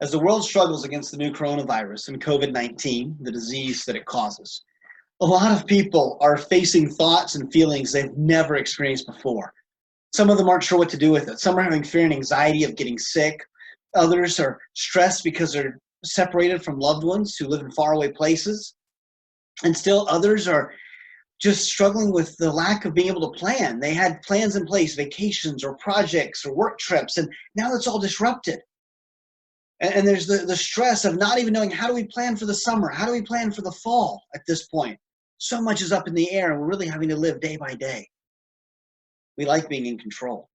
As the world struggles against the new coronavirus and COVID-19, the disease that it causes, a lot of people are facing thoughts and feelings they've never experienced before. Some of them aren't sure what to do with it. Some are having fear and anxiety of getting sick. Others are stressed because they're separated from loved ones who live in faraway places. And still others are just struggling with the lack of being able to plan. They had plans in place, vacations or projects or work trips, and now it's all disrupted. And there's the stress of not even knowing, how do we plan for the summer? How do we plan for the fall at this point? So much is up in the air, and we're really having to live day by day. We like being in control.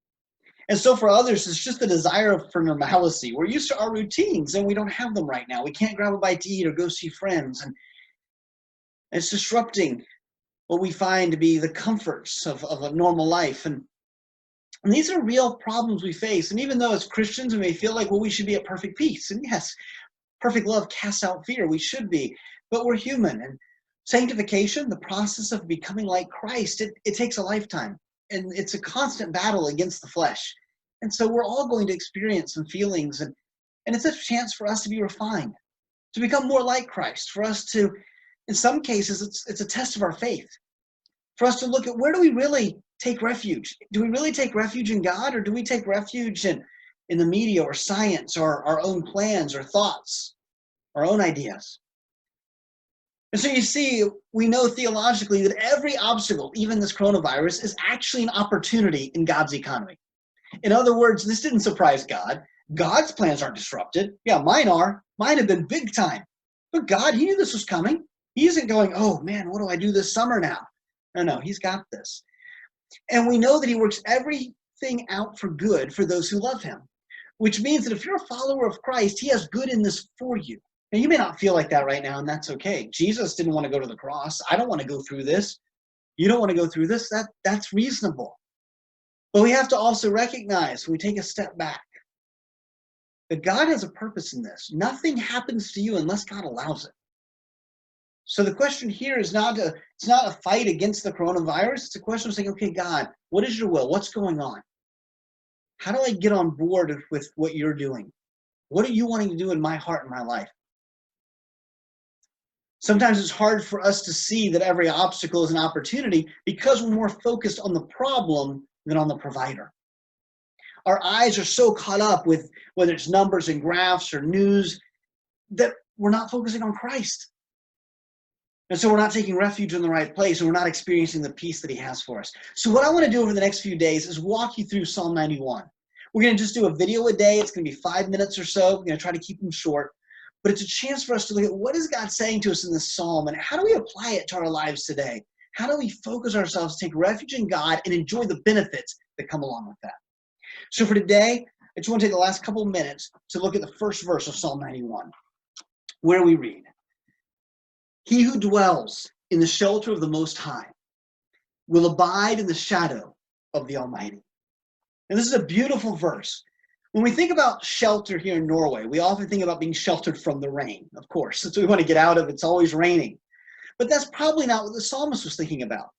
And so for others, it's just the desire for normalcy. We're used to our routines, and we don't have them right now. We can't grab a bite to eat or go see friends. And it's disrupting what we find to be the comforts of a normal life. And these are real problems we face. And even though as Christians we may feel like, well, we should be at perfect peace. And yes, perfect love casts out fear. We should be. But we're human. And sanctification, the process of becoming like Christ, it takes a lifetime. And it's a constant battle against the flesh. And so we're all going to experience some feelings. And it's a chance for us to be refined, to become more like Christ, for us to, in some cases, it's a test of our faith. For us to look at, where do we really take refuge? Do we really take refuge in God, or do we take refuge in the media or science or our own plans or thoughts, our own ideas? And so you see, we know theologically that every obstacle, even this coronavirus, is actually an opportunity in God's economy. In other words, this didn't surprise God. God's plans aren't disrupted. Yeah, mine are. Mine have been big time. But God, he knew this was coming. He isn't going, oh man, what do I do this summer now? No, he's got this. And we know that he works everything out for good for those who love him, which means that if you're a follower of Christ, he has good in this for you. Now, you may not feel like that right now, and that's okay. Jesus didn't want to go to the cross. I don't want to go through this. You don't want to go through this. That's reasonable. But we have to also recognize, when we take a step back, that God has a purpose in this. Nothing happens to you unless God allows it. So the question here is it's not a fight against the coronavirus. It's a question of saying, okay, God, what is your will? What's going on? How do I get on board with what you're doing? What are you wanting to do in my heart and my life? Sometimes it's hard for us to see that every obstacle is an opportunity because we're more focused on the problem than on the provider. Our eyes are so caught up with whether it's numbers and graphs or news that we're not focusing on Christ. And so we're not taking refuge in the right place, and we're not experiencing the peace that he has for us. So what I want to do over the next few days is walk you through Psalm 91. We're going to just do a video a day. It's going to be 5 minutes or so. We're going to try to keep them short. But it's a chance for us to look at, what is God saying to us in this psalm, and how do we apply it to our lives today? How do we focus ourselves, take refuge in God, and enjoy the benefits that come along with that? So for today, I just want to take the last couple of minutes to look at the first verse of Psalm 91, where we read, "He who dwells in the shelter of the Most High will abide in the shadow of the Almighty." And this is a beautiful verse. When we think about shelter here in Norway, we often think about being sheltered from the rain, of course. That's what we want to get out of. It's always raining. But that's probably not what the psalmist was thinking about.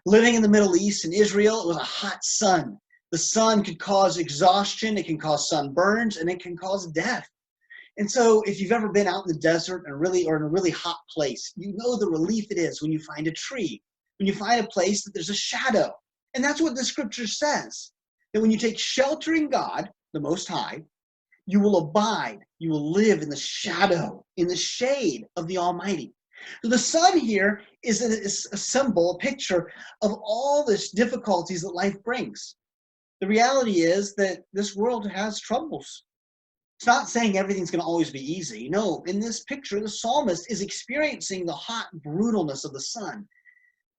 Living in the Middle East, in Israel, it was a hot sun. The sun could cause exhaustion, it can cause sunburns, and it can cause death. And so if you've ever been out in the desert or in a really hot place, you know the relief it is when you find a tree, when you find a place that there's a shadow. And that's what the scripture says, that when you take shelter in God, the Most High, you will abide, you will live in the shadow, in the shade of the Almighty. So the sun here is a symbol, a picture of all the difficulties that life brings. The reality is that this world has troubles. It's not saying everything's going to always be easy. No, in this picture, the psalmist is experiencing the hot brutalness of the sun,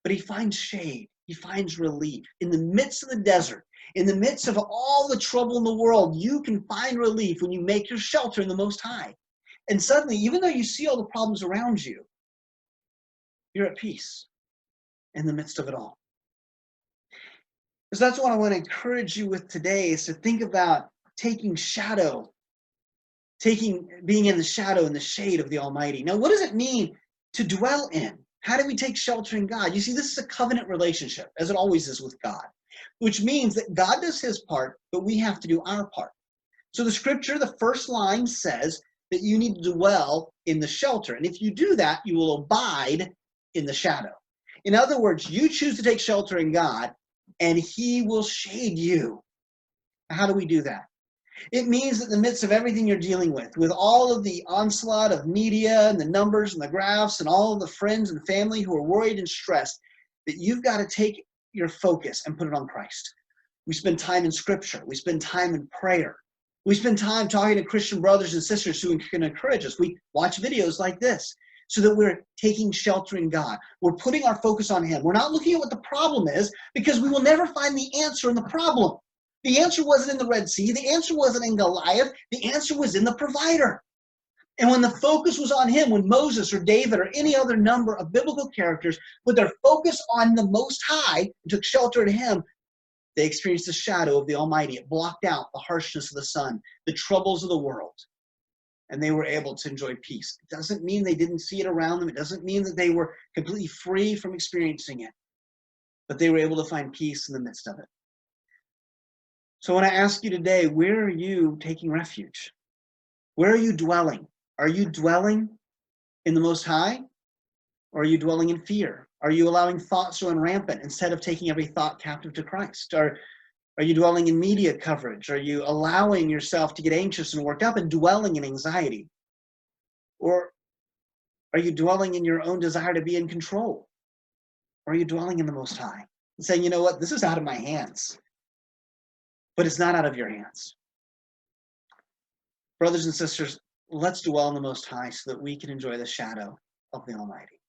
but he finds shade. He finds relief. In the midst of the desert, in the midst of all the trouble in the world, you can find relief when you make your shelter in the Most High. And suddenly, even though you see all the problems around you, you're at peace in the midst of it all. So that's what I want to encourage you with today, is to think about taking shadow, being in the shadow and the shade of the Almighty. Now, what does it mean to dwell in? How do we take shelter in God? You see, this is a covenant relationship, as it always is with God, which means that God does his part, but we have to do our part. So the scripture, the first line says, that you need to dwell in the shelter. And if you do that, you will abide in the shadow. In other words, you choose to take shelter in God, and he will shade you. How do we do that? It means that in the midst of everything you're dealing with all of the onslaught of media and the numbers and the graphs and all of the friends and family who are worried and stressed, that you've got to take your focus and put it on Christ. We spend time in Scripture. We spend time in prayer. We spend time talking to Christian brothers and sisters who can encourage us. We watch videos like this so that we're taking shelter in God. We're putting our focus on him. We're not looking at what the problem is, because we will never find the answer in the problem. The answer wasn't in the Red Sea. The answer wasn't in Goliath. The answer was in the provider. And when the focus was on him, when Moses or David or any other number of biblical characters put their focus on the Most High and took shelter in him, they experienced the shadow of the Almighty. It blocked out the harshness of the sun, the troubles of the world, and they were able to enjoy peace. It doesn't mean they didn't see it around them. It doesn't mean that they were completely free from experiencing it, but they were able to find peace in the midst of it. So when I ask you today, where are you taking refuge? Where are you dwelling? Are you dwelling in the Most High? Or are you dwelling in fear? Are you allowing thoughts to run rampant instead of taking every thought captive to Christ? Are you dwelling in media coverage? Are you allowing yourself to get anxious and worked up and dwelling in anxiety? Or are you dwelling in your own desire to be in control? Or are you dwelling in the Most High and saying, you know what, this is out of my hands, but it's not out of your hands? Brothers and sisters, let's dwell in the Most High so that we can enjoy the shadow of the Almighty.